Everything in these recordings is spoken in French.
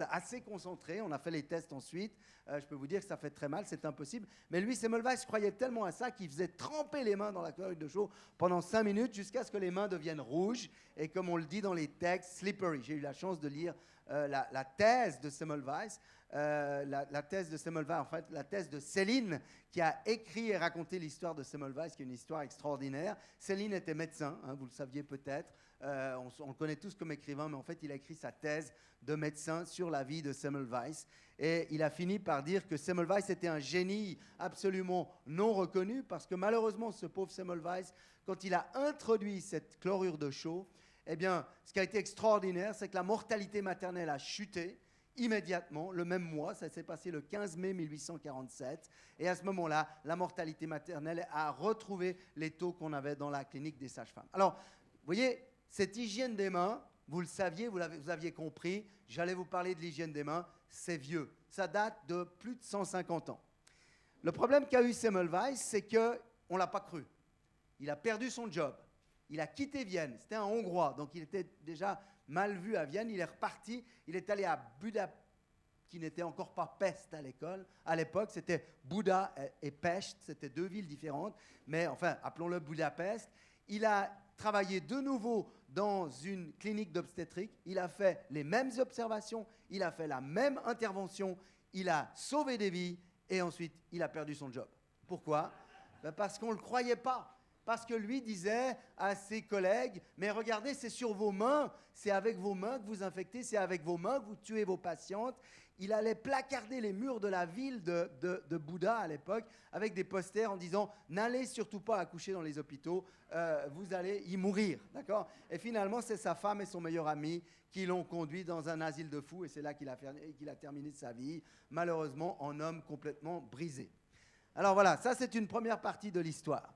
assez concentré. On a fait les tests ensuite. Je peux vous dire que ça fait très mal, c'est impossible. Mais lui, Semmelweis croyait tellement à ça qu'il faisait tremper les mains dans la chlorure de chaux pendant 5 minutes jusqu'à ce que les mains deviennent rouges. Et comme on le dit dans les textes, slippery. J'ai eu la chance de lire la thèse de Semmelweis. La thèse de Semmelweis, en fait, la thèse de Céline, qui a écrit et raconté l'histoire de Semmelweis, qui est une histoire extraordinaire. Céline était médecin, hein, vous le saviez peut-être. On le connaît tous comme écrivain, mais en fait, il a écrit sa thèse de médecin sur la vie de Semmelweis. Et il a fini par dire que Semmelweis était un génie absolument non reconnu, parce que malheureusement, ce pauvre Semmelweis, quand il a introduit cette chlorure de chaux, eh bien, ce qui a été extraordinaire, c'est que la mortalité maternelle a chuté immédiatement, le même mois. Ça s'est passé le 15 mai 1847. Et à ce moment-là, la mortalité maternelle a retrouvé les taux qu'on avait dans la clinique des sages-femmes. Alors, vous voyez, cette hygiène des mains, vous le saviez, vous aviez compris, j'allais vous parler de l'hygiène des mains, c'est vieux. Ça date de plus de 150 ans. Le problème qu'a eu Semmelweis, c'est qu'on ne l'a pas cru. Il a perdu son job. Il a quitté Vienne. C'était un Hongrois, donc il était déjà mal vu à Vienne. Il est reparti. Il est allé à Budapest, qui n'était encore pas Pest à l'époque. C'était Buda et Pest. C'était deux villes différentes. Mais enfin, appelons-le Budapest. Il a travaillé de nouveau dans une clinique d'obstétrique. Il a fait les mêmes observations. Il a fait la même intervention. Il a sauvé des vies. Et ensuite, il a perdu son job. Pourquoi ? Parce qu'on ne le croyait pas. Parce que lui disait à ses collègues, mais regardez, c'est sur vos mains, c'est avec vos mains que vous infectez, c'est avec vos mains que vous tuez vos patientes. Il allait placarder les murs de la ville de Bouddha à l'époque avec des posters en disant « N'allez surtout pas accoucher dans les hôpitaux, vous allez y mourir. » D'accord ? Et finalement, c'est sa femme et son meilleur ami qui l'ont conduit dans un asile de fous et c'est là qu'il a terminé sa vie, malheureusement en homme complètement brisé. Alors voilà, ça c'est une première partie de l'histoire.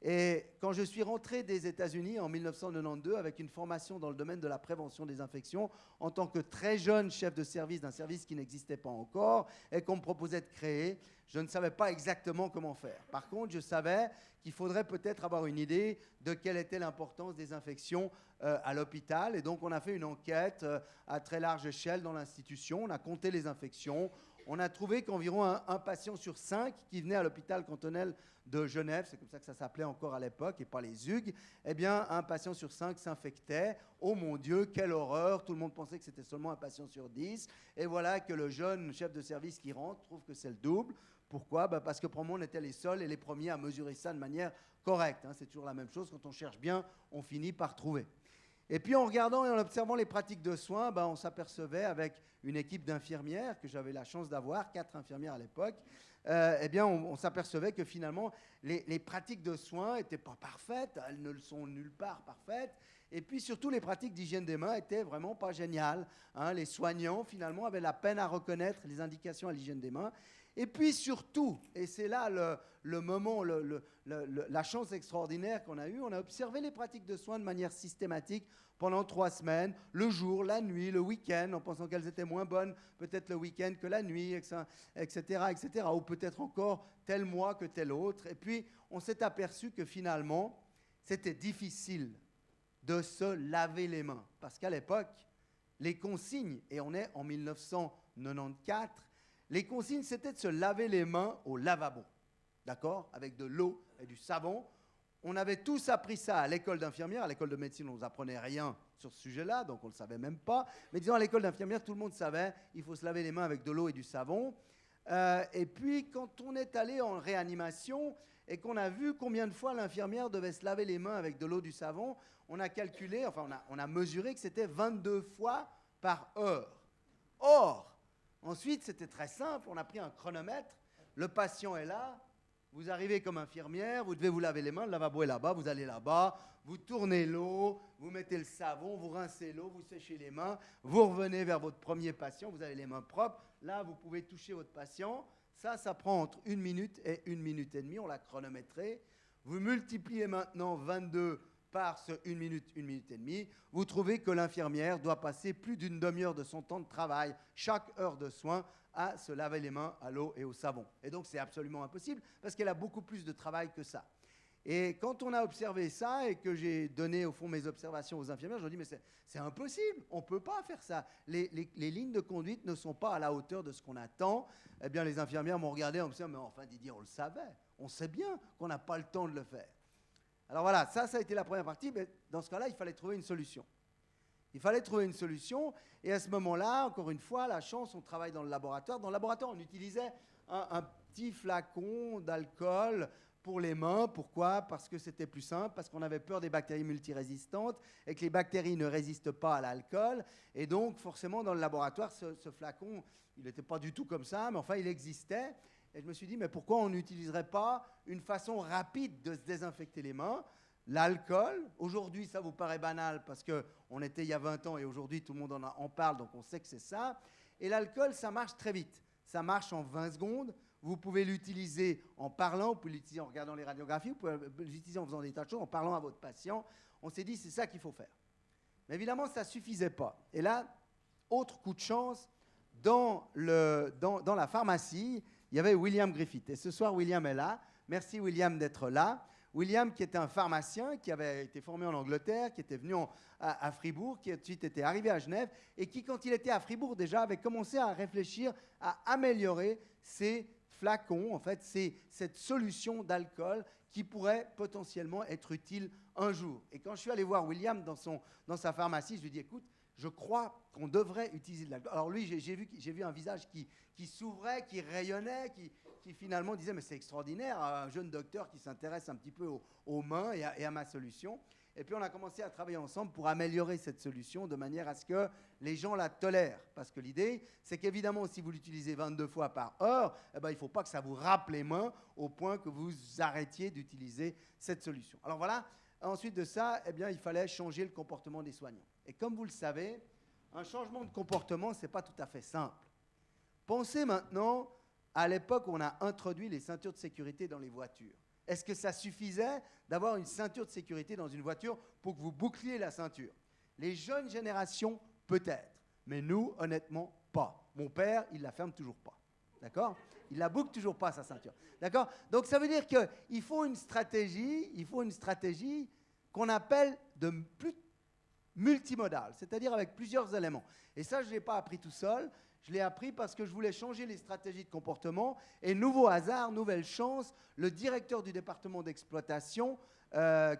Et quand je suis rentré des États-Unis en 1992 avec une formation dans le domaine de la prévention des infections, en tant que très jeune chef de service d'un service qui n'existait pas encore et qu'on me proposait de créer, je ne savais pas exactement comment faire. Par contre, je savais qu'il faudrait peut-être avoir une idée de quelle était l'importance des infections à l'hôpital. Et donc, on a fait une enquête à très large échelle dans l'institution. On a compté les infections. On a trouvé qu'environ un patient sur 5 qui venait à l'hôpital cantonal de Genève, c'est comme ça que ça s'appelait encore à l'époque, et pas les Hugues, eh bien, un patient sur 5 s'infectait. Oh mon Dieu, quelle horreur! Tout le monde pensait que c'était seulement un patient sur 10. Et voilà que le jeune chef de service qui rentre trouve que c'est le double. Pourquoi ? Parce que pour moi, on était les seuls et les premiers à mesurer ça de manière correcte. C'est toujours la même chose. Quand on cherche bien, on finit par trouver. Et puis en regardant et en observant les pratiques de soins, on s'apercevait avec une équipe d'infirmières, que j'avais la chance d'avoir, 4 infirmières à l'époque, eh bien on s'apercevait que finalement les pratiques de soins n'étaient pas parfaites, elles ne le sont nulle part parfaites, et puis surtout les pratiques d'hygiène des mains étaient vraiment pas géniales. Les soignants finalement avaient la peine à reconnaître les indications à l'hygiène des mains. Et puis surtout, et c'est là le moment, la chance extraordinaire qu'on a eue, on a observé les pratiques de soins de manière systématique pendant 3 semaines, le jour, la nuit, le week-end, en pensant qu'elles étaient moins bonnes peut-être le week-end que la nuit, etc., etc., ou peut-être encore tel mois que tel autre. Et puis, on s'est aperçu que finalement, c'était difficile de se laver les mains. Parce qu'à l'époque, les consignes, et on est en 1994, les consignes, c'était de se laver les mains au lavabo, d'accord, avec de l'eau et du savon. On avait tous appris ça à l'école d'infirmière. À l'école de médecine, on ne nous apprenait rien sur ce sujet-là, donc on ne le savait même pas. Mais disons, à l'école d'infirmière, tout le monde savait il faut se laver les mains avec de l'eau et du savon. Et puis, quand on est allé en réanimation et qu'on a vu combien de fois l'infirmière devait se laver les mains avec de l'eau et du savon, on a calculé, enfin, on a mesuré que c'était 22 fois par heure. Or, ensuite, c'était très simple, on a pris un chronomètre, le patient est là, vous arrivez comme infirmière, vous devez vous laver les mains, le lavabo est là-bas, vous allez là-bas, vous tournez l'eau, vous mettez le savon, vous rincez l'eau, vous séchez les mains, vous revenez vers votre premier patient, vous avez les mains propres, là vous pouvez toucher votre patient, ça prend entre 1 minute et 1 minute et demie, on l'a chronométré, vous multipliez maintenant 22 par ce 1 minute et demie, vous trouvez que l'infirmière doit passer plus d'une demi-heure de son temps de travail, chaque heure de soin, à se laver les mains à l'eau et au savon. Et donc, c'est absolument impossible parce qu'elle a beaucoup plus de travail que ça. Et quand on a observé ça et que j'ai donné au fond mes observations aux infirmières, je leur ai dit mais c'est impossible, on ne peut pas faire ça. Les lignes de conduite ne sont pas à la hauteur de ce qu'on attend. Eh bien les infirmières m'ont regardé en me disant mais enfin Didier, on le savait, on sait bien qu'on n'a pas le temps de le faire. Alors voilà, ça a été la première partie, mais dans ce cas-là, il fallait trouver une solution. Il fallait trouver une solution, et à ce moment-là, encore une fois, la chance, on travaille dans le laboratoire. Dans le laboratoire, on utilisait un petit flacon d'alcool pour les mains. Pourquoi ? Parce que c'était plus simple, parce qu'on avait peur des bactéries multirésistantes, et que les bactéries ne résistent pas à l'alcool. Et donc, forcément, dans le laboratoire, ce flacon, il n'était pas du tout comme ça, mais enfin, il existait. Et je me suis dit, mais pourquoi on n'utiliserait pas une façon rapide de se désinfecter les mains ? L'alcool, aujourd'hui ça vous paraît banal parce qu'on était il y a 20 ans et aujourd'hui tout le monde en parle, donc on sait que c'est ça. Et l'alcool, ça marche très vite. Ça marche en 20 secondes. Vous pouvez l'utiliser en parlant, vous pouvez l'utiliser en regardant les radiographies, vous pouvez l'utiliser en faisant des tas de choses, en parlant à votre patient. On s'est dit, c'est ça qu'il faut faire. Mais évidemment, ça ne suffisait pas. Et là, autre coup de chance, dans la pharmacie, il y avait William Griffith. Et ce soir, William est là. Merci William d'être là. William, qui était un pharmacien, qui avait été formé en Angleterre, qui était venu à Fribourg, qui ensuite était arrivé à Genève, et qui, quand il était à Fribourg déjà, avait commencé à réfléchir à améliorer ces flacons, en fait, cette solution d'alcool qui pourrait potentiellement être utile un jour. Et quand je suis allé voir William dans sa pharmacie, je lui ai dit, écoute, je crois qu'on devrait utiliser de l'alcool. Alors lui, j'ai vu un visage qui s'ouvrait, qui rayonnait, qui finalement disait, mais c'est extraordinaire, un jeune docteur qui s'intéresse un petit peu aux mains et à ma solution. Et puis on a commencé à travailler ensemble pour améliorer cette solution de manière à ce que les gens la tolèrent. Parce que l'idée, c'est qu'évidemment, si vous l'utilisez 22 fois par heure, eh ben, il ne faut pas que ça vous râpe les mains au point que vous arrêtiez d'utiliser cette solution. Alors voilà, ensuite de ça, eh bien, il fallait changer le comportement des soignants. Et comme vous le savez, un changement de comportement, ce n'est pas tout à fait simple. Pensez maintenant à l'époque où on a introduit les ceintures de sécurité dans les voitures. Est-ce que ça suffisait d'avoir une ceinture de sécurité dans une voiture pour que vous boucliez la ceinture ? Les jeunes générations, peut-être. Mais nous, honnêtement, pas. Mon père, il ne la ferme toujours pas. D'accord ? Il ne la boucle toujours pas, sa ceinture. D'accord ? Donc ça veut dire qu'il faut une stratégie qu'on appelle de plus multimodale, c'est-à-dire avec plusieurs éléments. Et ça, je ne l'ai pas appris tout seul. Je l'ai appris parce que je voulais changer les stratégies de comportement. Et nouveau hasard, nouvelle chance, le directeur du département d'exploitation,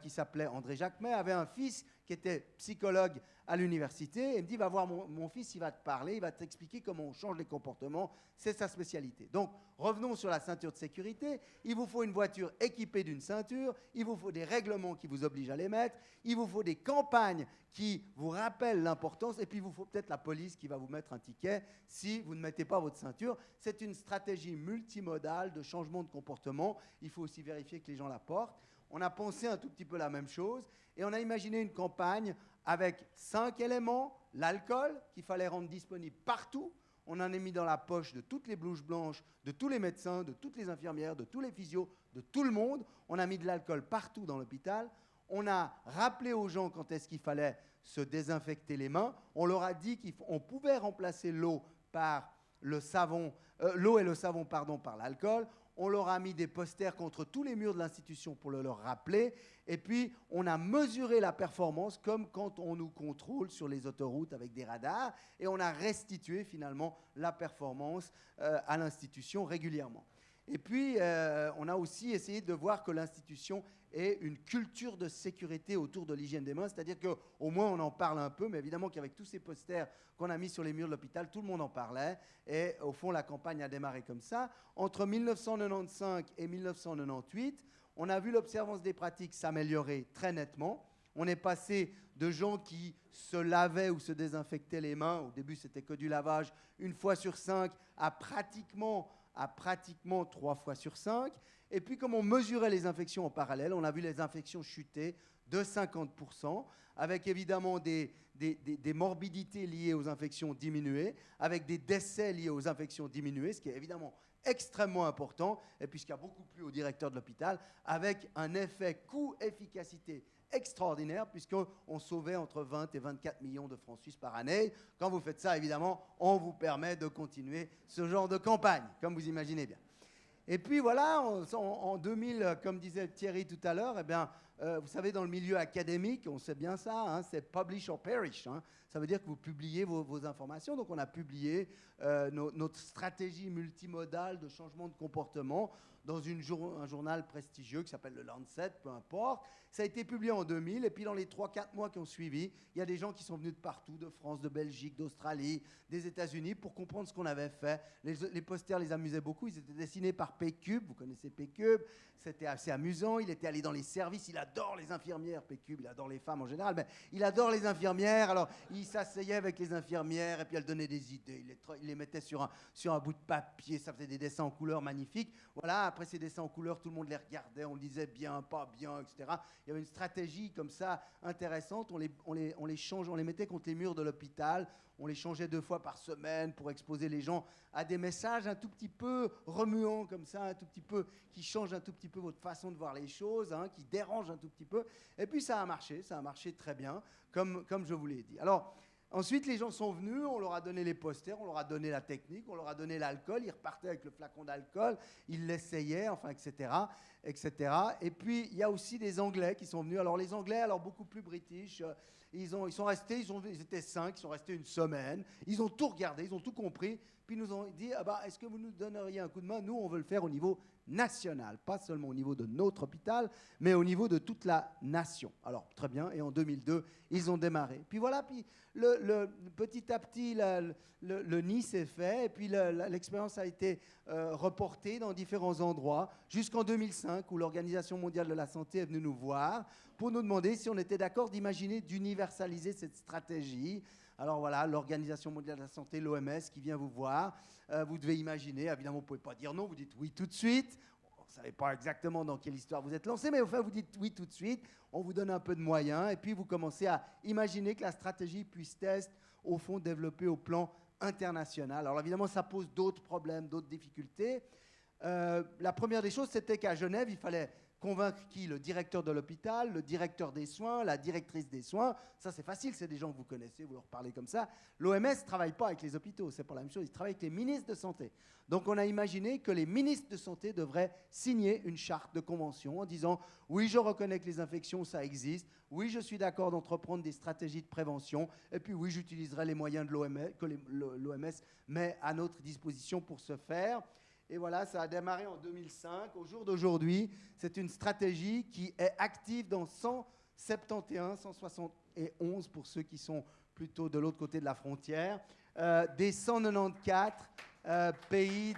qui s'appelait André Jacquemet, avait un fils qui était psychologue à l'université. Et il me dit, va voir mon fils, il va te parler, il va t'expliquer comment on change les comportements. C'est sa spécialité. Donc, revenons sur la ceinture de sécurité. Il vous faut une voiture équipée d'une ceinture. Il vous faut des règlements qui vous obligent à les mettre. Il vous faut des campagnes qui vous rappellent l'importance. Et puis, il vous faut peut-être la police qui va vous mettre un ticket si vous ne mettez pas votre ceinture. C'est une stratégie multimodale de changement de comportement. Il faut aussi vérifier que les gens la portent. On a pensé un tout petit peu la même chose et on a imaginé une campagne avec 5 éléments. L'alcool, qu'il fallait rendre disponible partout. On en a mis dans la poche de toutes les blouses blanches, de tous les médecins, de toutes les infirmières, de tous les physios, de tout le monde. On a mis de l'alcool partout dans l'hôpital. On a rappelé aux gens quand est-ce qu'il fallait se désinfecter les mains. On leur a dit qu'on pouvait remplacer l'eau par le savon, l'eau et le savon par l'alcool. On leur a mis des posters contre tous les murs de l'institution pour le leur rappeler. Et puis, on a mesuré la performance comme quand on nous contrôle sur les autoroutes avec des radars. Et on a restitué finalement la performance à l'institution régulièrement. Et puis, on a aussi essayé de voir que l'institution ait une culture de sécurité autour de l'hygiène des mains. C'est-à-dire qu'au moins, on en parle un peu, mais évidemment qu'avec tous ces posters qu'on a mis sur les murs de l'hôpital, tout le monde en parlait. Et au fond, la campagne a démarré comme ça. Entre 1995 et 1998, on a vu l'observance des pratiques s'améliorer très nettement. On est passé de gens qui se lavaient ou se désinfectaient les mains, au début c'était que du lavage, 1 fois sur 5, à pratiquement 3 fois sur 5. Et puis, comme on mesurait les infections en parallèle, on a vu les infections chuter de 50%, avec évidemment des morbidités liées aux infections diminuées, avec des décès liés aux infections diminuées, ce qui est évidemment extrêmement important, et puis ce qui a beaucoup plu au directeur de l'hôpital, avec un effet coût-efficacité extraordinaire, puisqu'on sauvait entre 20 et 24 millions de francs suisses par année. Quand vous faites ça, évidemment, on vous permet de continuer ce genre de campagne, comme vous imaginez bien. Et puis voilà, en 2000, comme disait Thierry tout à l'heure, eh bien, vous savez, dans le milieu académique, on sait bien ça, hein, c'est publish or perish. Hein. Ça veut dire que vous publiez vos informations. Donc on a publié notre stratégie multimodale de changement de comportement dans un journal prestigieux qui s'appelle le Lancet, peu importe. Ça a été publié en 2000, et puis dans les 3-4 mois qui ont suivi, il y a des gens qui sont venus de partout, de France, de Belgique, d'Australie, des États-Unis, pour comprendre ce qu'on avait fait. Les posters les amusaient beaucoup, ils étaient dessinés par P-Cube, vous connaissez P-Cube, c'était assez amusant, il était allé dans les services, il adore les infirmières, P-Cube, il adore les femmes en général, mais il adore les infirmières, alors il s'asseyait avec les infirmières, et puis elles donnaient des idées, il les mettait sur un bout de papier, ça faisait des dessins en couleur magnifiques. Voilà, après ces dessins en couleur, tout le monde les regardait, on disait bien, pas bien, etc. Il y avait une stratégie comme ça intéressante, on les mettait contre les murs de l'hôpital, on les changeait 2 fois par semaine pour exposer les gens à des messages un tout petit peu remuants comme ça, un tout petit peu, qui changent un tout petit peu votre façon de voir les choses, hein, qui dérangent un tout petit peu. Et puis ça a marché très bien, comme je vous l'ai dit. Alors, ensuite, les gens sont venus, on leur a donné les posters, on leur a donné la technique, on leur a donné l'alcool, ils repartaient avec le flacon d'alcool, ils l'essayaient, enfin, etc., etc. Et puis, il y a aussi des Anglais qui sont venus. Alors, les Anglais, alors beaucoup plus british, ils sont restés, ils étaient 5, ils sont restés une semaine, ils ont tout regardé, ils ont tout compris, puis ils nous ont dit, ah bah, est-ce que vous nous donneriez un coup de main? Nous, on veut le faire au niveau national, pas seulement au niveau de notre hôpital, mais au niveau de toute la nation. Alors, très bien, et en 2002, ils ont démarré. Puis voilà, puis petit à petit, le nid s'est fait, et puis l'expérience a été reportée dans différents endroits, jusqu'en 2005, où l'Organisation mondiale de la santé est venue nous voir pour nous demander si on était d'accord d'universaliser cette stratégie. Alors voilà, l'Organisation mondiale de la santé, l'OMS, qui vient vous voir. Vous devez imaginer, évidemment, vous ne pouvez pas dire non, vous dites oui tout de suite. On ne savait pas exactement dans quelle histoire vous êtes lancé, mais enfin, vous dites oui tout de suite. On vous donne un peu de moyens, et puis vous commencez à imaginer que la stratégie puisse être, au fond, développée au plan international. Alors évidemment, ça pose d'autres problèmes, d'autres difficultés. La première des choses, c'était qu'à Genève, il fallait convaincre qui? Le directeur de l'hôpital, le directeur des soins, la directrice des soins. Ça, c'est facile, c'est des gens que vous connaissez, vous leur parlez comme ça. L'OMS ne travaille pas avec les hôpitaux, c'est pas la même chose, ils travaillent avec les ministres de santé. Donc, on a imaginé que les ministres de santé devraient signer une charte de convention en disant « Oui, je reconnais que les infections, ça existe. Oui, je suis d'accord d'entreprendre des stratégies de prévention. Et puis, oui, j'utiliserai les moyens de l'OMS, que l'OMS met à notre disposition pour ce faire. » Et voilà, ça a démarré en 2005. Au jour d'aujourd'hui, c'est une stratégie qui est active dans 171, 171 pour ceux qui sont plutôt de l'autre côté de la frontière, des 194 pays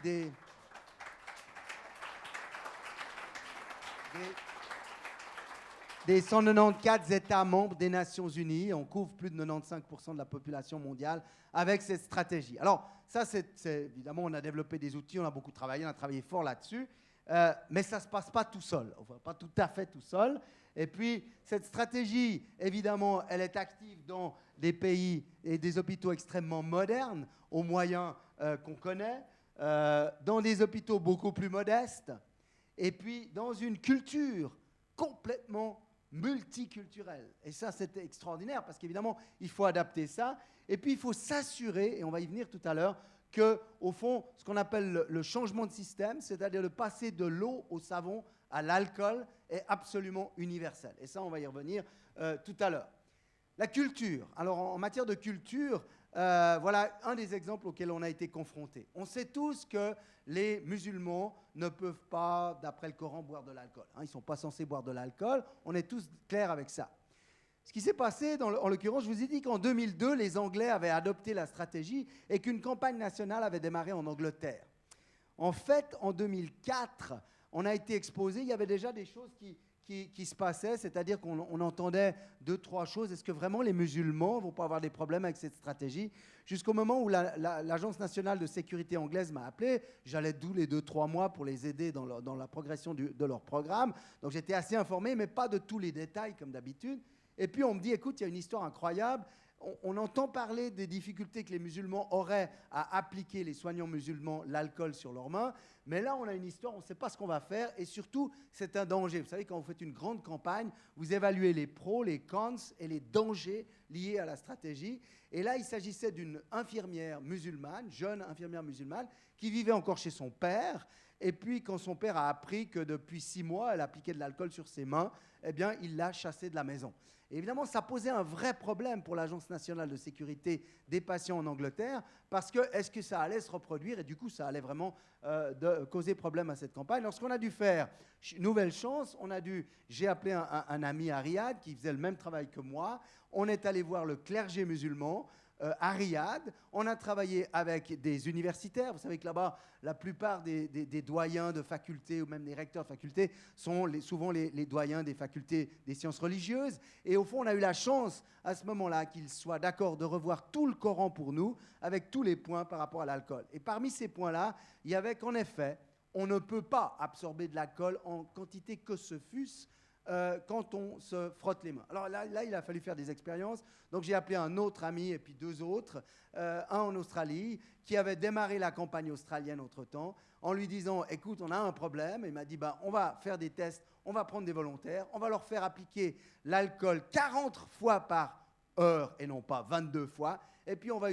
des 194 États membres des Nations Unies. On couvre plus de 95% de la population mondiale avec cette stratégie. Alors, ça, c'est évidemment, on a développé des outils, on a beaucoup travaillé, on a travaillé fort là-dessus, mais ça ne se passe pas tout seul, enfin, pas tout à fait tout seul. Et puis, cette stratégie, évidemment, elle est active dans des pays et des hôpitaux extrêmement modernes, aux moyens qu'on connaît, dans des hôpitaux beaucoup plus modestes, et puis dans une culture complètement multiculturelle. Et ça, c'est extraordinaire, parce qu'évidemment, il faut adapter ça. Et puis, il faut s'assurer, et on va y venir tout à l'heure, qu'au fond, ce qu'on appelle le changement de système, c'est-à-dire le passer de l'eau au savon à l'alcool, est absolument universel. Et ça, on va y revenir tout à l'heure. La culture. Alors, en matière de culture, voilà un des exemples auxquels on a été confrontés. On sait tous que les musulmans ne peuvent pas, d'après le Coran, boire de l'alcool. Hein, ils ne sont pas censés boire de l'alcool. On est tous clairs avec ça. Ce qui s'est passé, en l'occurrence, je vous ai dit qu'en 2002, les Anglais avaient adopté la stratégie et qu'une campagne nationale avait démarré en Angleterre. En fait, en 2004, on a été exposé, il y avait déjà des choses qui se passaient, c'est-à-dire qu'on entendait 2-3 choses. Est-ce que vraiment les musulmans ne vont pas avoir des problèmes avec cette stratégie? Jusqu'au moment où l'Agence nationale de sécurité anglaise m'a appelé, j'allais d'où les 2-3 mois pour les aider dans la progression de leur programme. Donc j'étais assez informé, mais pas de tous les détails comme d'habitude. Et puis on me dit, écoute, il y a une histoire incroyable. On entend parler des difficultés que les musulmans auraient à appliquer, les soignants musulmans, l'alcool sur leurs mains. Mais là, on a une histoire, on ne sait pas ce qu'on va faire. Et surtout, c'est un danger. Vous savez, quand vous faites une grande campagne, vous évaluez les pros, les cons et les dangers liés à la stratégie. Et là, il s'agissait d'une infirmière musulmane, jeune infirmière musulmane, qui vivait encore chez son père. Et puis, quand son père a appris que depuis 6 mois, elle appliquait de l'alcool sur ses mains, eh bien, il l'a chassée de la maison. Et évidemment, ça posait un vrai problème pour l'Agence nationale de sécurité des patients en Angleterre, parce que est-ce que ça allait se reproduire? Et du coup, ça allait vraiment causer problème à cette campagne. Alors, ce qu'on a dû faire, nouvelle chance, j'ai appelé un ami à Riyad qui faisait le même travail que moi. On est allé voir le clergé musulman à Riyad. On a travaillé avec des universitaires. Vous savez que là-bas, la plupart des doyens de facultés ou même des recteurs de facultés sont souvent les doyens des facultés des sciences religieuses. Et au fond, on a eu la chance à ce moment-là qu'ils soient d'accord de revoir tout le Coran pour nous avec tous les points par rapport à l'alcool. Et parmi ces points-là, il y avait qu'en effet, on ne peut pas absorber de l'alcool en quantité que ce fût quand on se frotte les mains. Alors là, il a fallu faire des expériences. Donc j'ai appelé un autre ami et puis 2 autres, un en Australie, qui avait démarré la campagne australienne entre-temps, en lui disant, écoute, on a un problème. Et il m'a dit, on va faire des tests, on va prendre des volontaires, on va leur faire appliquer l'alcool 40 fois par heure et non pas 22 fois. Et puis on va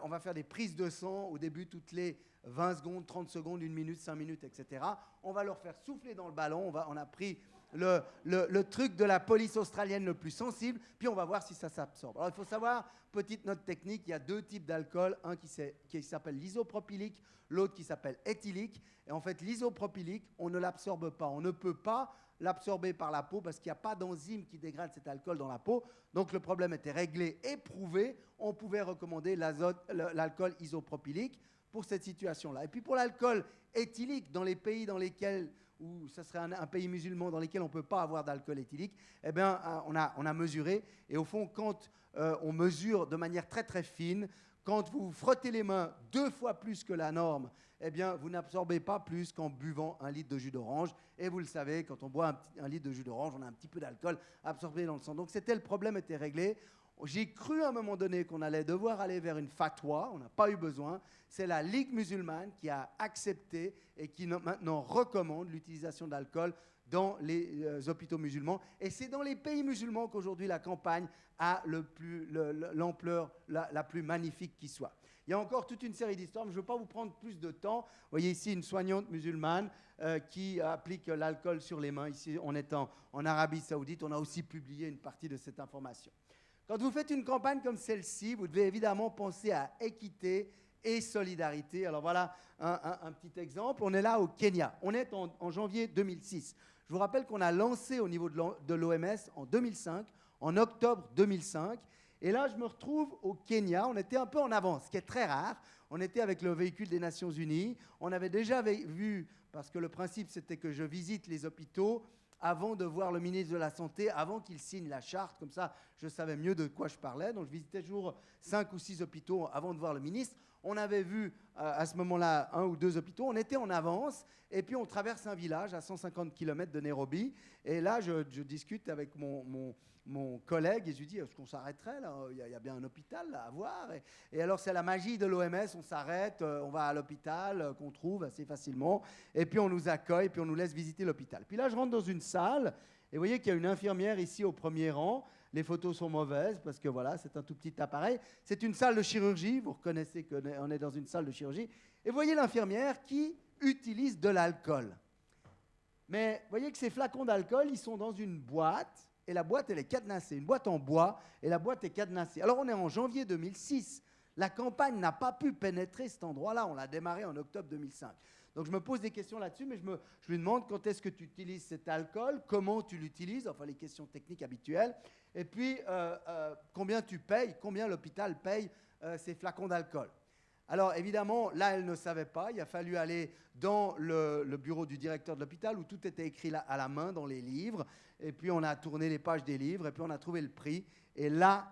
on va faire des prises de sang au début toutes les 20 secondes, 30 secondes, 1 minute, 5 minutes, etc. On va leur faire souffler dans le ballon. On a pris le truc de la police australienne le plus sensible, puis on va voir si ça s'absorbe. Alors il faut savoir, petite note technique, il y a 2 types d'alcool, un qui s'appelle l'isopropylique, l'autre qui s'appelle éthylique. Et en fait, l'isopropylique, on ne l'absorbe pas. On ne peut pas l'absorber par la peau parce qu'il n'y a pas d'enzyme qui dégrade cet alcool dans la peau. Donc le problème était réglé et prouvé. On pouvait recommander l'alcool isopropylique pour cette situation-là. Et puis pour l'alcool éthylique, dans les pays dans lesquels, ou ce serait un pays musulman dans lesquels on ne peut pas avoir d'alcool éthylique, eh bien, on a mesuré. Et au fond, quand on mesure de manière très très fine, quand vous frottez les mains 2 fois plus que la norme, eh bien, vous n'absorbez pas plus qu'en buvant 1 litre de jus d'orange. Et vous le savez, quand on boit un litre de jus d'orange, on a un petit peu d'alcool absorbé dans le sang. Donc, le problème était réglé. J'ai cru à un moment donné qu'on allait devoir aller vers une fatwa. On n'a pas eu besoin. C'est la Ligue musulmane qui a accepté et qui maintenant recommande l'utilisation d'alcool dans les hôpitaux musulmans. Et c'est dans les pays musulmans qu'aujourd'hui la campagne a l'ampleur la plus magnifique qui soit. Il y a encore toute une série d'histoires, mais je ne veux pas vous prendre plus de temps. Vous voyez ici une soignante musulmane qui applique l'alcool sur les mains. Ici, on est en Arabie Saoudite. On a aussi publié une partie de cette information. Quand vous faites une campagne comme celle-ci, vous devez évidemment penser à équité et solidarité. Alors voilà un petit exemple. On est là au Kenya. On est en janvier 2006. Je vous rappelle qu'on a lancé au niveau de l'OMS en 2005, en octobre 2005. Et là, je me retrouve au Kenya. On était un peu en avance, ce qui est très rare. On était avec le véhicule des Nations Unies. On avait déjà vu, parce que le principe, c'était que je visite les hôpitaux avant de voir le ministre de la Santé, avant qu'il signe la charte. Comme ça, je savais mieux de quoi je parlais. Donc, je visitais toujours 5 ou 6 hôpitaux avant de voir le ministre. On avait vu à ce moment-là 1 ou 2 hôpitaux. On était en avance. Et puis, on traverse un village à 150 km de Nairobi. Et là, je discute avec mon collègue et je lui dis, est-ce qu'on s'arrêterait là? Il y a bien un hôpital là, à voir. Et alors, c'est la magie de l'OMS. On s'arrête, on va à l'hôpital qu'on trouve assez facilement. Et puis, on nous accueille, puis on nous laisse visiter l'hôpital. Puis là, je rentre dans une salle. Et vous voyez qu'il y a une infirmière ici au premier rang. Les photos sont mauvaises parce que voilà, c'est un tout petit appareil. C'est une salle de chirurgie. Vous reconnaissez qu'on est dans une salle de chirurgie. Et vous voyez l'infirmière qui utilise de l'alcool. Mais vous voyez que ces flacons d'alcool, ils sont dans une boîte. Et la boîte, elle est cadenassée. Une boîte en bois. Et la boîte est cadenassée. Alors, on est en janvier 2006. La campagne n'a pas pu pénétrer cet endroit-là. On l'a démarré en octobre 2005. Donc, je me pose des questions là-dessus, mais je lui demande quand est-ce que tu utilises cet alcool, comment tu l'utilises, enfin les questions techniques habituelles, et puis combien tu payes, combien l'hôpital paye ces flacons d'alcool. Alors, évidemment, là, elle ne savait pas. Il a fallu aller dans le bureau du directeur de l'hôpital où tout était écrit là, à la main dans les livres, et puis on a tourné les pages des livres, et puis on a trouvé le prix, et là,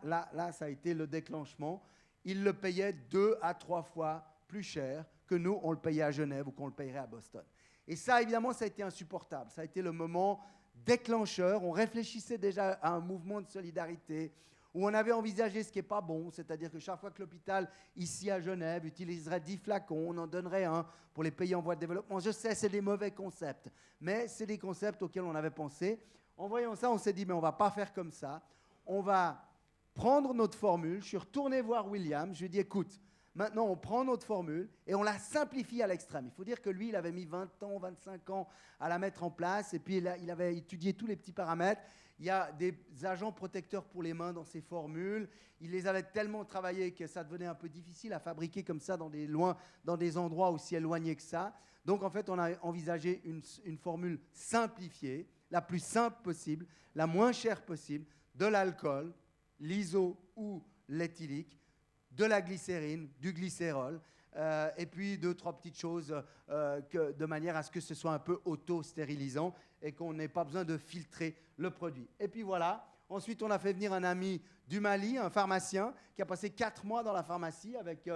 ça a été le déclenchement. Il le payait 2 à 3 fois plus cher que nous, on le payait à Genève ou qu'on le payerait à Boston. Et ça, évidemment, ça a été insupportable. Ça a été le moment déclencheur. On réfléchissait déjà à un mouvement de solidarité. où on avait envisagé ce qui n'est pas bon, c'est-à-dire que chaque fois que l'hôpital, ici à Genève, utiliserait 10 flacons, on en donnerait un pour les pays en voie de développement. Je sais, c'est des mauvais concepts, mais c'est des concepts auxquels on avait pensé. En voyant ça, on s'est dit, mais on ne va pas faire comme ça. On va prendre notre formule. Je suis retourné voir William, je lui ai dit, écoute, maintenant, on prend notre formule et on la simplifie à l'extrême. Il faut dire que lui, il avait mis 20 ans, 25 ans à la mettre en place. Et puis, il avait étudié tous les petits paramètres. Il y a des agents protecteurs pour les mains dans ces formules. Il les avait tellement travaillés que ça devenait un peu difficile à fabriquer comme ça dans des endroits aussi éloignés que ça. Donc, en fait, on a envisagé une formule simplifiée, la plus simple possible, la moins chère possible, de l'alcool, l'iso ou l'éthylique, de la glycérine, du glycérol, et puis 2-3 petites choses de manière à ce que ce soit un peu auto-stérilisant et qu'on n'ait pas besoin de filtrer le produit. Et puis voilà, ensuite on a fait venir un ami du Mali, un pharmacien, qui a passé 4 mois dans la pharmacie avec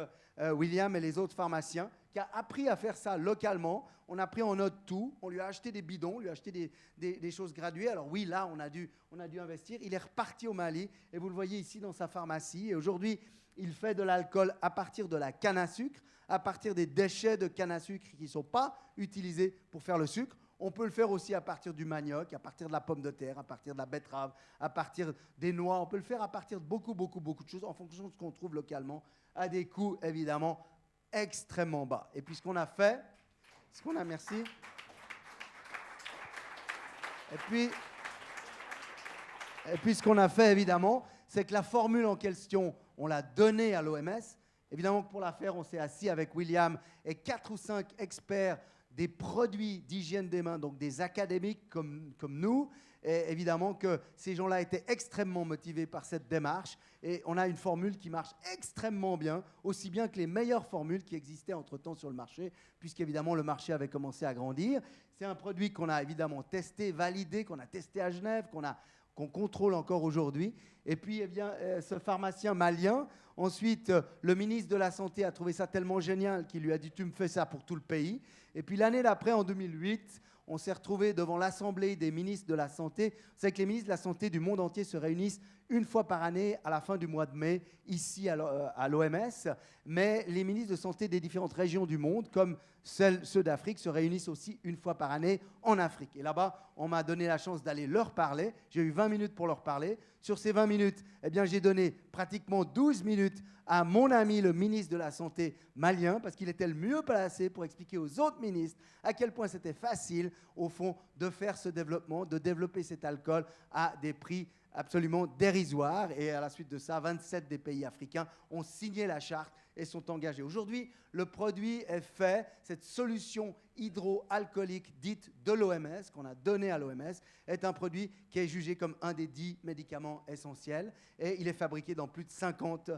William et les autres pharmaciens, qui a appris à faire ça localement. On a pris en note tout, on lui a acheté des bidons, on lui a acheté des choses graduées. Alors oui, là, on a dû investir. Il est reparti au Mali, et vous le voyez ici dans sa pharmacie. Et aujourd'hui, il fait de l'alcool à partir de la canne à sucre, à partir des déchets de canne à sucre qui ne sont pas utilisés pour faire le sucre. On peut le faire aussi à partir du manioc, à partir de la pomme de terre, à partir de la betterave, à partir des noix. On peut le faire à partir de beaucoup de choses en fonction de ce qu'on trouve localement, à des coûts évidemment extrêmement bas. Et puis ce qu'on a fait, merci. Et puis ce qu'on a fait évidemment, c'est que la formule en question, on l'a donnée à l'OMS. Évidemment que pour la faire, on s'est assis avec William et 4 ou 5 experts des produits d'hygiène des mains, donc des académiques comme nous. Et évidemment que ces gens-là étaient extrêmement motivés par cette démarche. Et on a une formule qui marche extrêmement bien, aussi bien que les meilleures formules qui existaient entre-temps sur le marché, puisqu'évidemment le marché avait commencé à grandir. C'est un produit qu'on a évidemment testé, validé, qu'on a testé à Genève, qu'on contrôle encore aujourd'hui. Et puis, eh bien, ce pharmacien malien, ensuite, le ministre de la Santé a trouvé ça tellement génial qu'il lui a dit « tu me fais ça pour tout le pays ». Et puis l'année d'après, en 2008, on s'est retrouvé devant l'Assemblée des ministres de la Santé. Vous savez que les ministres de la Santé du monde entier se réunissent une fois par année à la fin du mois de mai, ici à l'OMS. Mais les ministres de santé des différentes régions du monde, comme ceux d'Afrique, se réunissent aussi une fois par année en Afrique. Et là-bas, on m'a donné la chance d'aller leur parler. J'ai eu 20 minutes pour leur parler. Sur ces 20 minutes, eh bien, j'ai donné pratiquement 12 minutes à mon ami, le ministre de la Santé malien, parce qu'il était le mieux placé pour expliquer aux autres ministres à quel point c'était facile, au fond, de faire ce développement, de développer cet alcool à des prix absolument dérisoires. Et à la suite de ça, 27 des pays africains ont signé la charte et sont engagés. Aujourd'hui, le produit est fait, cette solution hydroalcoolique dite de l'OMS, qu'on a donnée à l'OMS, est un produit qui est jugé comme un des 10 médicaments essentiels et il est fabriqué dans plus de 50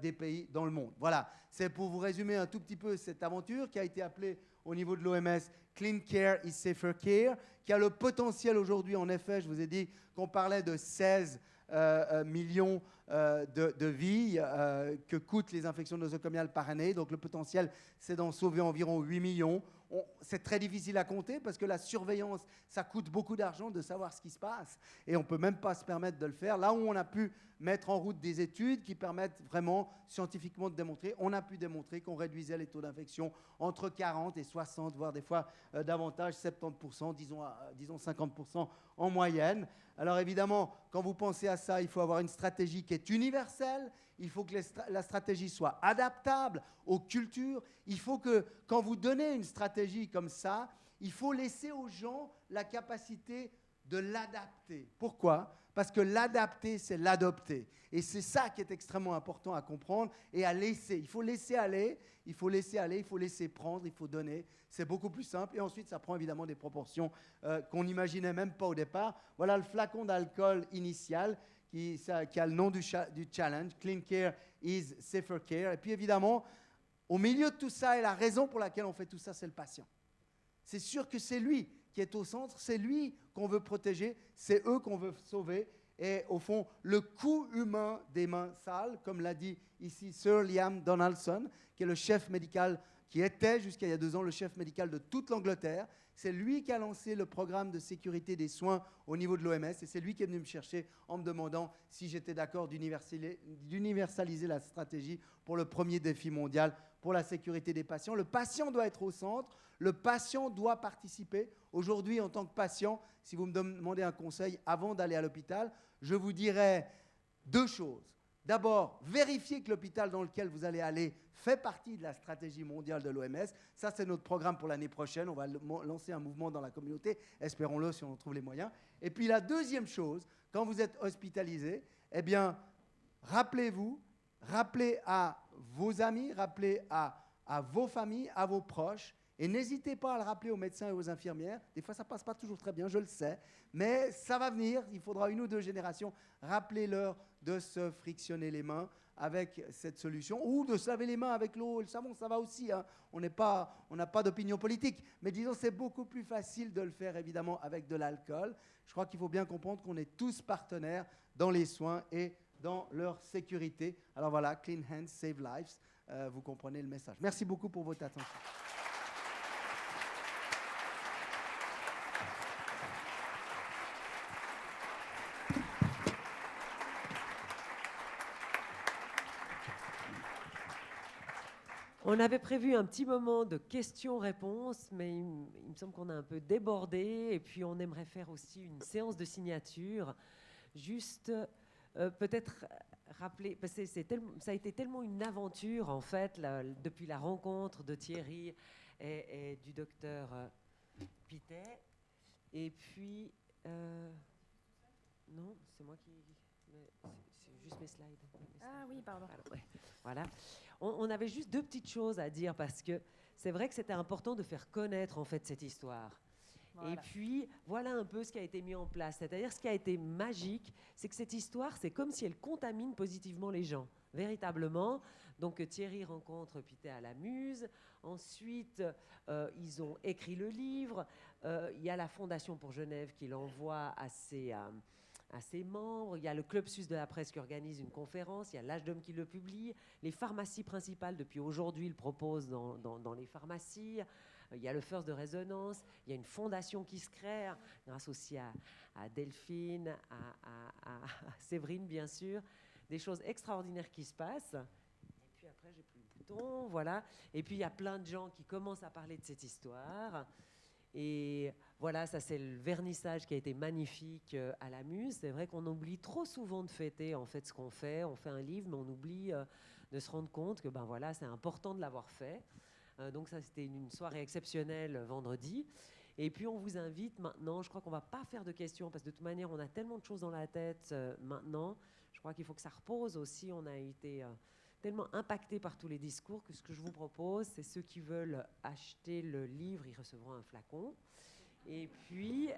des pays dans le monde. Voilà, c'est pour vous résumer un tout petit peu cette aventure qui a été appelée au niveau de l'OMS Clean Care is Safer Care, qui a le potentiel aujourd'hui, en effet, je vous ai dit qu'on parlait de 16 millions de vies que coûtent les infections nosocomiales par année. Donc le potentiel, c'est d'en sauver environ 8 millions. C'est très difficile à compter parce que la surveillance, ça coûte beaucoup d'argent de savoir ce qui se passe. Et on ne peut même pas se permettre de le faire. Là où on a pu mettre en route des études qui permettent vraiment scientifiquement de démontrer, on a pu démontrer qu'on réduisait les taux d'infection entre 40 et 60, voire des fois davantage, 70%, disons 50% en moyenne. Alors évidemment, quand vous pensez à ça, il faut avoir une stratégie qui est universelle. Il faut que la stratégie soit adaptable aux cultures. Il faut que, quand vous donnez une stratégie comme ça, il faut laisser aux gens la capacité de l'adapter. Pourquoi ? Parce que l'adapter, c'est l'adopter. Et c'est ça qui est extrêmement important à comprendre et à laisser. Il faut laisser aller, il faut laisser prendre, il faut donner. C'est beaucoup plus simple. Et ensuite, ça prend évidemment des proportions qu'on n'imaginait même pas au départ. Voilà le flacon d'alcool initial qui a le nom du challenge, Clean Care is Safer Care. Et puis évidemment, au milieu de tout ça, et la raison pour laquelle on fait tout ça, c'est le patient. C'est sûr que c'est lui qui est au centre, c'est lui qu'on veut protéger, c'est eux qu'on veut sauver. et au fond, le coût humain des mains sales, comme l'a dit ici Sir Liam Donaldson, qui est le chef médical, qui était jusqu'à il y a 2 ans le chef médical de toute l'Angleterre. C'est lui qui a lancé le programme de sécurité des soins au niveau de l'OMS, et c'est lui qui est venu me chercher en me demandant si j'étais d'accord d'universaliser la stratégie pour le premier défi mondial pour la sécurité des patients. Le patient doit être au centre, le patient doit participer. Aujourd'hui, en tant que patient, si vous me demandez un conseil avant d'aller à l'hôpital, je vous dirais 2 choses. D'abord, vérifiez que l'hôpital dans lequel vous allez aller fait partie de la stratégie mondiale de l'OMS. Ça, c'est notre programme pour l'année prochaine. On va lancer un mouvement dans la communauté, espérons-le si on en trouve les moyens. Et puis la deuxième chose, quand vous êtes hospitalisé, eh bien, rappelez-vous, rappelez à vos amis, rappelez à vos familles, à vos proches, et n'hésitez pas à le rappeler aux médecins et aux infirmières. Des fois, ça ne passe pas toujours très bien, je le sais, mais ça va venir, il faudra 1 ou 2 générations. Rappelez-leur de se frictionner les mains avec cette solution, ou de se laver les mains avec l'eau et le savon, ça va aussi. Hein. On n'a pas d'opinion politique, mais disons, c'est beaucoup plus facile de le faire, évidemment, avec de l'alcool. Je crois qu'il faut bien comprendre qu'on est tous partenaires dans les soins et dans leur sécurité. Alors voilà, Clean Hands Save Lives. Vous comprenez le message. Merci beaucoup pour votre attention. On avait prévu un petit moment de questions-réponses, mais il me semble qu'on a un peu débordé. Et puis, on aimerait faire aussi une séance de signature. Juste, peut-être rappeler, parce que ça a été tellement une aventure, en fait, depuis la rencontre de Thierry et du docteur Pittet. Et puis, non, c'est moi qui... C'est juste mes slides. Ah oui, pardon. Voilà. On avait juste 2 petites choses à dire parce que c'est vrai que c'était important de faire connaître en fait cette histoire. Voilà. Et puis, voilà un peu ce qui a été mis en place. C'est-à-dire, ce qui a été magique, c'est que cette histoire, c'est comme si elle contamine positivement les gens, véritablement. Donc, Thierry rencontre Pittet à la Muse. Ensuite, ils ont écrit le livre. Il y a la Fondation pour Genève qui l'envoie à ses membres, il y a le Club Suisse de la Presse qui organise une conférence, il y a l'Âge d'Homme qui le publie, les pharmacies principales depuis aujourd'hui le proposent dans les pharmacies, il y a le First de Résonance, il y a une fondation qui se crée, grâce aussi à Delphine, à Séverine bien sûr, des choses extraordinaires qui se passent. Et puis après, j'ai plus le bouton, voilà. Et puis il y a plein de gens qui commencent à parler de cette histoire. Et voilà, ça c'est le vernissage qui a été magnifique à la Muse. C'est vrai qu'on oublie trop souvent de fêter en fait ce qu'on fait. On fait un livre, mais on oublie de se rendre compte que ben voilà, c'est important de l'avoir fait. Donc ça, c'était une soirée exceptionnelle vendredi. Et puis on vous invite maintenant, je crois qu'on ne va pas faire de questions parce que de toute manière, on a tellement de choses dans la tête maintenant. Je crois qu'il faut que ça repose aussi. On a été... tellement impacté par tous les discours que ce que je vous propose, c'est ceux qui veulent acheter le livre, ils recevront un flacon. Et puis,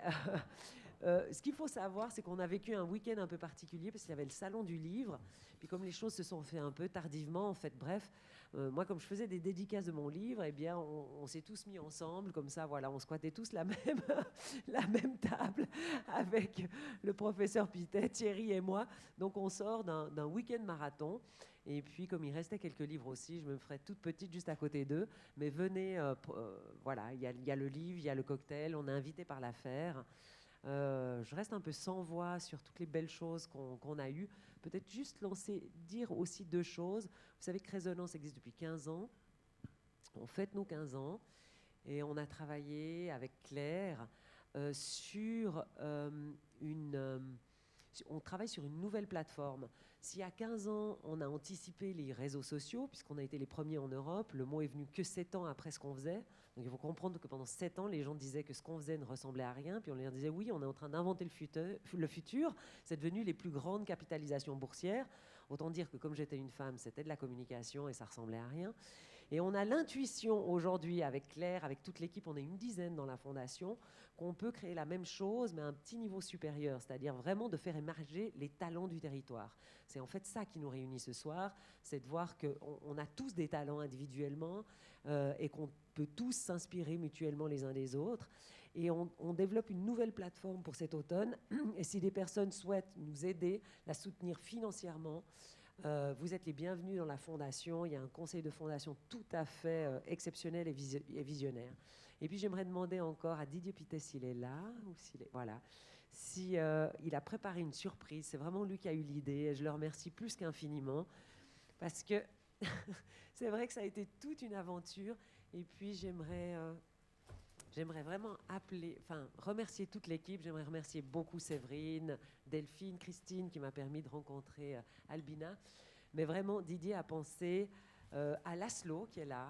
ce qu'il faut savoir, c'est qu'on a vécu un week-end un peu particulier parce qu'il y avait le salon du livre. Puis comme les choses se sont fait un peu tardivement, en fait, bref, moi, comme je faisais des dédicaces de mon livre, eh bien, on s'est tous mis ensemble, comme ça, voilà, on squattait tous la même table avec le professeur Pittet, Thierry et moi. Donc, on sort d'un week-end marathon. Et puis, comme il restait quelques livres aussi, je me ferai toute petite juste à côté d'eux. Mais venez, voilà, il y a le livre, il y a le cocktail, on est invité par l'affaire. Je reste un peu sans voix sur toutes les belles choses qu'on a eues. Peut-être juste dire aussi 2 choses. Vous savez que Résonance existe depuis 15 ans. On fête nos 15 ans. Et on a travaillé avec Claire sur on travaille sur une nouvelle plateforme. S'il y a 15 ans, on a anticipé les réseaux sociaux, puisqu'on a été les premiers en Europe, le mot est venu que 7 ans après ce qu'on faisait. Donc il faut comprendre que pendant 7 ans, les gens disaient que ce qu'on faisait ne ressemblait à rien, puis on leur disait oui, on est en train d'inventer le futur. C'est devenu les plus grandes capitalisations boursières. Autant dire que comme j'étais une femme, c'était de la communication et ça ressemblait à rien. Et on a l'intuition aujourd'hui avec Claire, avec toute l'équipe, on est une dizaine dans la fondation, qu'on peut créer la même chose, mais à un petit niveau supérieur, c'est-à-dire vraiment de faire émerger les talents du territoire. C'est en fait ça qui nous réunit ce soir, c'est de voir qu'on a tous des talents individuellement, et qu'on peut tous s'inspirer mutuellement les uns des autres. Et on développe une nouvelle plateforme pour cet automne. Et si des personnes souhaitent nous aider, la soutenir financièrement, vous êtes les bienvenus dans la fondation. Il y a un conseil de fondation tout à fait exceptionnel et visionnaire. Et puis j'aimerais demander encore à Didier Pittet s'il est là, ou s'il est... Voilà. Si, il a préparé une surprise. C'est vraiment lui qui a eu l'idée. Et je le remercie plus qu'infiniment. Parce que c'est vrai que ça a été toute une aventure. Et puis j'aimerais vraiment remercier toute l'équipe. J'aimerais remercier beaucoup Séverine, Delphine, Christine qui m'a permis de rencontrer Albina. Mais vraiment, Didier a pensé à Laszlo qui est là.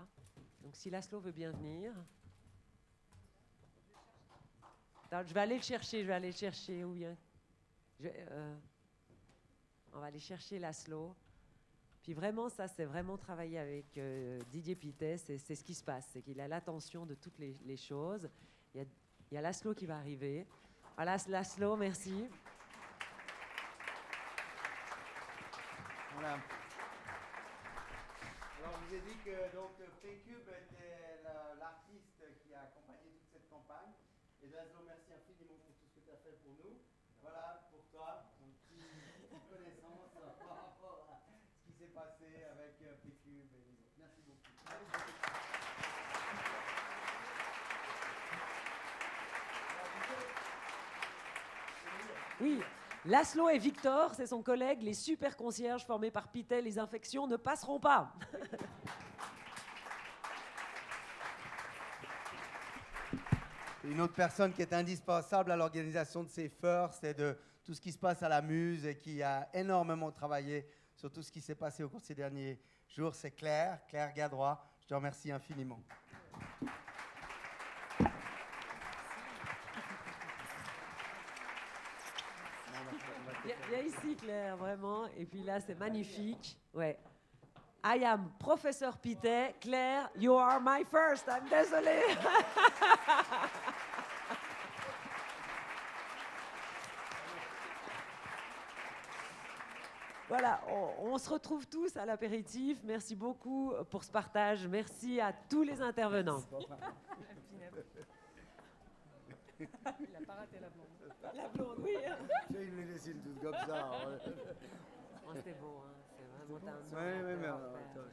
Donc si Laszlo veut bien venir. Attends, je vais aller le chercher. Où bien on va aller chercher Laszlo. Puis vraiment, ça, c'est vraiment travailler avec Didier Pittet. C'est ce qui se passe. C'est qu'il a l'attention de toutes les choses. Il y a Laszlo qui va arriver. Voilà, Laszlo, merci. Voilà. Alors, je vous ai dit que donc, P-Cube était l'artiste qui a accompagné toute cette campagne. Et Laszlo, merci infiniment pour tout ce que tu as fait pour nous. Voilà, pour toi, une petite connaissance par rapport à ce qui s'est passé avec P-Cube et les autres. Merci beaucoup. Oui, Laszlo et Victor, c'est son collègue, les super concierges formés par Pittet, les infections ne passeront pas. Une autre personne qui est indispensable à l'organisation de ces First et de tout ce qui se passe à la Muse et qui a énormément travaillé sur tout ce qui s'est passé au cours de ces derniers jours, c'est Claire Gadrois. Je te remercie infiniment. Viens ici, Claire, vraiment. Et puis là, c'est magnifique. Ouais. I am Professeur Pittet. Claire, you are my first. I'm désolée. Voilà, on se retrouve tous à l'apéritif. Merci beaucoup pour ce partage. Merci à tous les intervenants. Il n'a pas raté la blonde. La blonde, oui. J'ai une médecine toute comme ça. Oh, c'était beau, hein. C'est vraiment un Oui, mais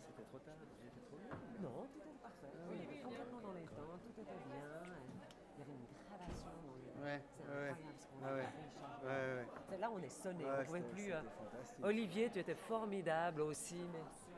c'était trop tard. J'étais trop bien. Non, tout était parfait. On était complètement dans les temps, tout était bien. Il y avait une gradation dans les temps. Ouais, C'est incroyable ce qu'on a fait. Là, on est sonné. On pouvait plus. Olivier, tu étais formidable aussi. Merci.